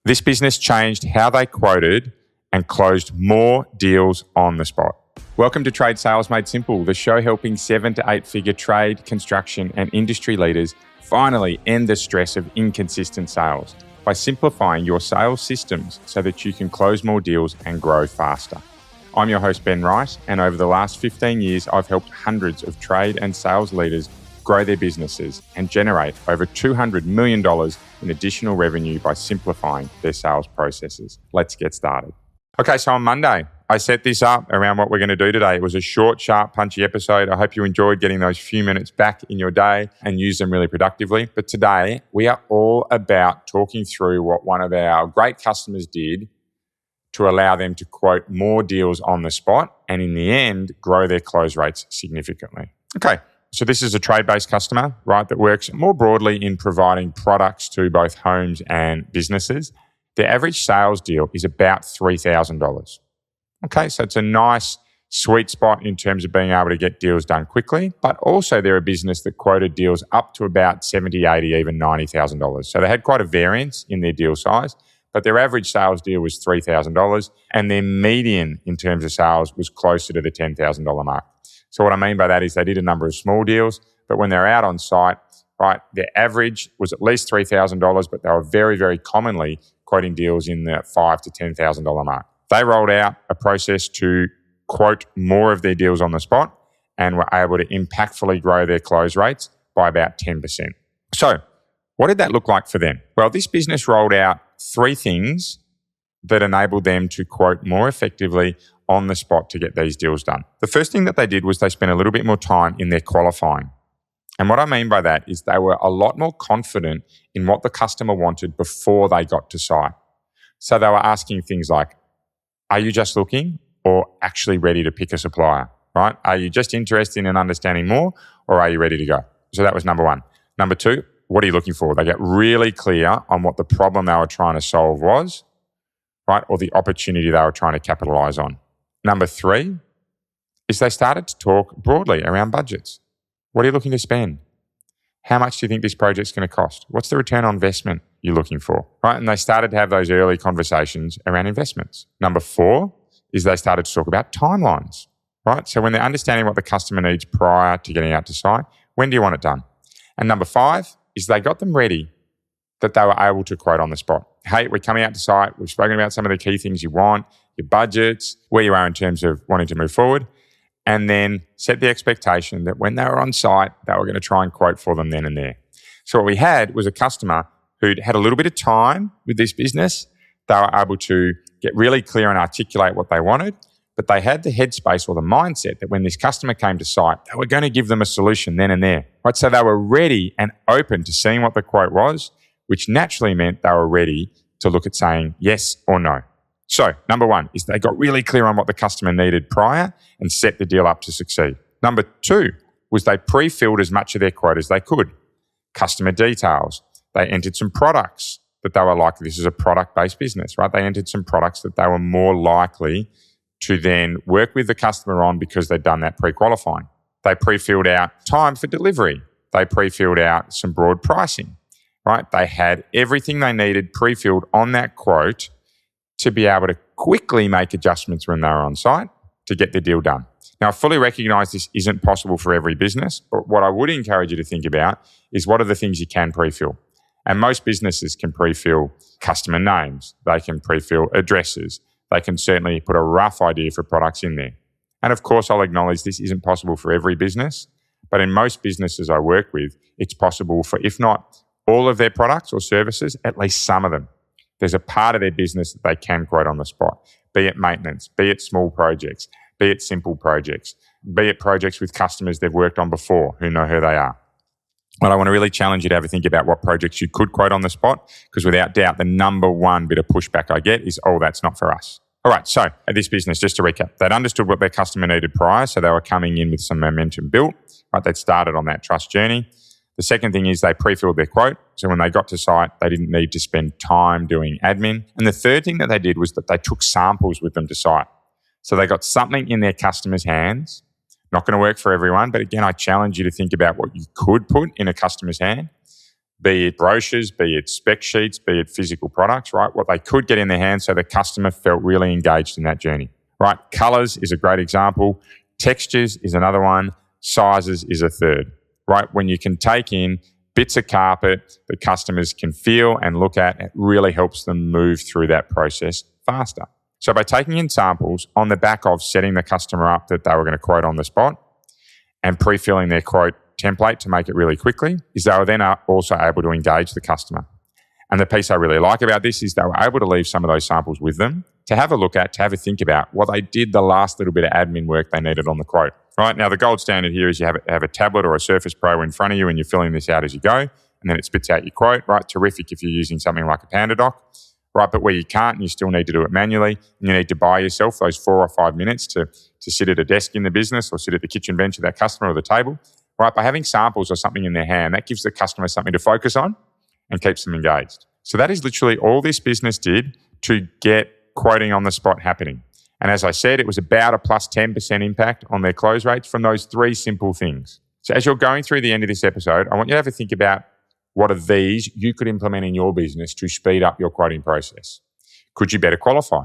This business changed how they quoted and closed more deals on the spot. Welcome to Trade Sales Made Simple, the show helping 7 to 8 figure trade, construction, and industry leaders finally end the stress of inconsistent sales by simplifying your sales systems so that you can close more deals and grow faster. I'm your host, Ben Wright, and over the last 15 years, I've helped hundreds of trade and sales leaders grow their businesses and generate over $200 million in additional revenue by simplifying their sales processes. Let's get started. Okay, so on Monday, I set this up around what we're going to do today. It was a short, sharp, punchy episode. I hope you enjoyed getting those few minutes back in your day and use them really productively. But today, we are all about talking through what one of our great customers did to allow them to quote more deals on the spot and in the end, grow their close rates significantly. Okay. So this is a trade-based customer, right, that works more broadly in providing products to both homes and businesses. The average sales deal is about $3,000. Okay, so it's a nice sweet spot in terms of being able to get deals done quickly, but also they're a business that quoted deals up to about $70,000, $80,000, even $90,000. So they had quite a variance in their deal size, but their average sales deal was $3,000 and their median in terms of sales was closer to the $10,000 mark. So what I mean by that is they did a number of small deals, but when they're out on site, right, their average was at least $3,000, but they were very, very commonly quoting deals in the $5,000 to $10,000 mark. They rolled out a process to quote more of their deals on the spot and were able to impactfully grow their close rates by about 10%. So what did that look like for them? Well, this business rolled out 3 things that enabled them to quote more effectively on the spot to get these deals done. The first thing that they did was they spent a little bit more time in their qualifying. And what I mean by that is they were a lot more confident in what the customer wanted before they got to site. So they were asking things like, are you just looking or actually ready to pick a supplier, right? Are you just interested in understanding more or are you ready to go? So that was number 1. Number 2, what are you looking for? They get really clear on what the problem they were trying to solve was, right? Or the opportunity they were trying to capitalize on. Number 3 is they started to talk broadly around budgets. What are you looking to spend? How much do you think this project's going to cost? What's the return on investment you're looking for? Right? And they started to have those early conversations around investments. Number 4 is they started to talk about timelines. Right? So when they're understanding what the customer needs prior to getting out to site, when do you want it done? And number 5 is they got them ready that they were able to quote on the spot. Hey, we're coming out to site. We've spoken about some of the key things you want, your budgets, where you are in terms of wanting to move forward, and then set the expectation that when they were on site, they were going to try and quote for them then and there. So what we had was a customer who'd had a little bit of time with this business. They were able to get really clear and articulate what they wanted, but they had the headspace or the mindset that when this customer came to site, they were going to give them a solution then and there. Right? So they were ready and open to seeing what the quote was, which naturally meant they were ready to look at saying yes or no. So number 1 is they got really clear on what the customer needed prior and set the deal up to succeed. Number 2 was they pre-filled as much of their quote as they could. Customer details. They entered some products that they were like, this is a product-based business, right? They entered some products that they were more likely to then work with the customer on because they'd done that pre-qualifying. They pre-filled out time for delivery. They pre-filled out some broad pricing, right? They had everything they needed pre-filled on that quote to be able to quickly make adjustments when they were on site to get the deal done. Now, I fully recognize this isn't possible for every business, but what I would encourage you to think about is what are the things you can pre-fill. And most businesses can pre-fill customer names. They can pre-fill addresses. They can certainly put a rough idea for products in there. And of course, I'll acknowledge this isn't possible for every business, but in most businesses I work with, it's possible for, if not all of their products or services, at least some of them. There's a part of their business that they can quote on the spot, be it maintenance, be it small projects, be it simple projects, be it projects with customers they've worked on before who know who they are. Well, I want to really challenge you to have a think about what projects you could quote on the spot, because without doubt, the number 1 bit of pushback I get is, oh, that's not for us. All right, so at this business, just to recap, they'd understood what their customer needed prior, so they were coming in with some momentum built. Right, they'd started on that trust journey. The second thing is they pre-filled their quote. So when they got to site, they didn't need to spend time doing admin. And the third thing that they did was that they took samples with them to site. So they got something in their customers' hands. Not going to work for everyone, but again, I challenge you to think about what you could put in a customer's hand. be it brochures, be it spec sheets, be it physical products, right? What they could get in their hands so the customer felt really engaged in that journey, right? Colors is a great example. Textures is another one. Sizes is a third, right? When you can take in bits of carpet that customers can feel and look at, it really helps them move through that process faster. So by taking in samples on the back of setting the customer up that they were going to quote on the spot and pre-filling their quote template to make it really quickly, is they were then also able to engage the customer. And the piece I really like about this is they were able to leave some of those samples with them to have a look at, to have a think about what they did the last little bit of admin work they needed on the quote. Right now, the gold standard here is you have a tablet or a Surface Pro in front of you and you're filling this out as you go, and then it spits out your quote. Right, terrific if you're using something like a PandaDoc. Right, but where you can't and you still need to do it manually, and you need to buy yourself those 4 or 5 minutes to sit at a desk in the business or sit at the kitchen bench of that customer or the table. Right, by having samples or something in their hand, that gives the customer something to focus on and keeps them engaged. So that is literally all this business did to get quoting on the spot happening. And as I said, it was about a plus 10% impact on their close rates from those 3 simple things. So as you're going through the end of this episode, I want you to have a think about what of these you could implement in your business to speed up your quoting process. Could you better qualify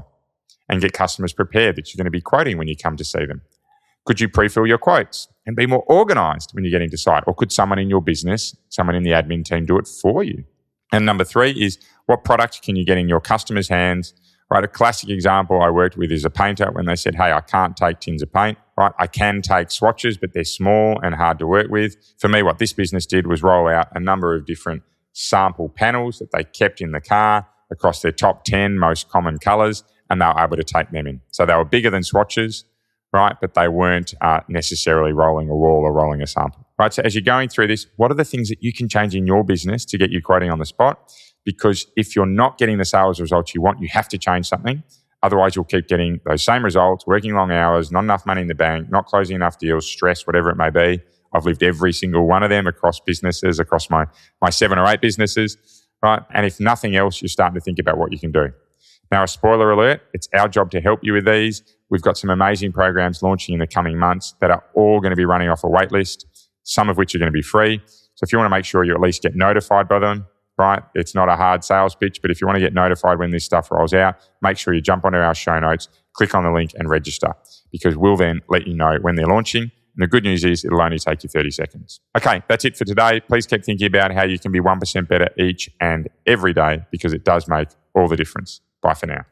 and get customers prepared that you're going to be quoting when you come to see them? Could you pre-fill your quotes and be more organized when you're getting to site? Or could someone in your business, someone in the admin team do it for you? And number 3 is what product can you get in your customers' hands? Right, a classic example I worked with is a painter when they said, hey, I can't take tins of paint. Right, I can take swatches, but they're small and hard to work with. For me, what this business did was roll out a number of different sample panels that they kept in the car across their top 10 most common colors, and they were able to take them in. So they were bigger than swatches, right, but they weren't necessarily rolling a wall or rolling a sample. Right, so as you're going through this, what are the things that you can change in your business to get you quoting on the spot? Because if you're not getting the sales results you want, you have to change something. Otherwise, you'll keep getting those same results, working long hours, not enough money in the bank, not closing enough deals, stress, whatever it may be. I've lived every single one of them across businesses, across my 7 or 8 businesses, right? And if nothing else, you're starting to think about what you can do. Now, a spoiler alert, it's our job to help you with these. We've got some amazing programs launching in the coming months that are all going to be running off a wait list, some of which are going to be free. So if you want to make sure you at least get notified by them, right? It's not a hard sales pitch, but if you want to get notified when this stuff rolls out, make sure you jump onto our show notes, click on the link and register, because we'll then let you know when they're launching. And the good news is it'll only take you 30 seconds. Okay, that's it for today. Please keep thinking about how you can be 1% better each and every day, because it does make all the difference. Bye for now.